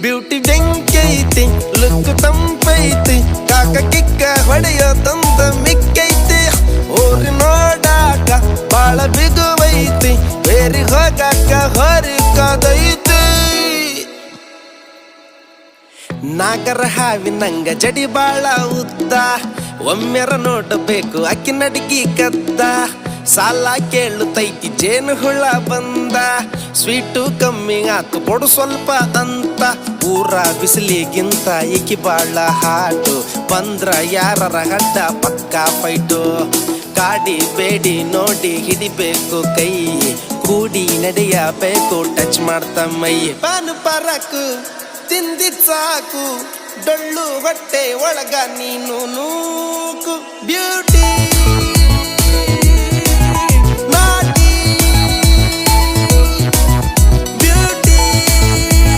beauty ಬೆಂಕೈತಿ look ತಂಪೈತಿ ಕಾಕ ಕಿಕ್ಕ ಹೊಡೆಯೋ ತಂದ ಮಿಕ್ಕೈತಿ ಊರಿ ನೋಡಾಕ ಬಾಳ ಬಿಗುವೈತಿ ಬೇರಿ ಹೋಗಾಕ ಹೊರಿ ಕಾದೈತಿ ನಾಗರ ಹಾವಿನಂಗ ಜಡಿ ಬಾಳ ಉದ್ದ ಒಮ್ಮೆರ ನೋಡಬೇಕು ಅಕ್ಕಿ ನಡಿಗಿ ಕದ್ದ ಸಾಲ ಕೇಳುತ್ತೈತಿ ಜೇನು ಹುಳ ಬಂದ ಸ್ವೀಟು ಕಮ್ಮಿ ಆತು ಕೊಡು ಸ್ವಲ್ಪ ಅಂತ ಊರ ಬಿಸಿಲಿಗಿಂತ ಏಕಿ ಬಾಳ ಹಾಟು ಬಂದ್ರ ಯಾರರ ಹಡ್ಡ ಪಕ್ಕ ಫೈಟು ಕಾಡಿ ಬೇಡಿ ನೋಡಿ ಹಿಡಿಬೇಕು ಕೈ ಕೂಡಿ ನಡೆಯಬೇಕು ಟಚ್ ಮಾಡ್ತ ಮೈ ಪಾನು ಪರಕು ತಿಂದಿದ್ ಸಾಕು ಡೊಳ್ಳು ಹೊಟ್ಟೆ ಒಳಗ ನೀನು ನೂಕು ಬ್ಯೂಟಿ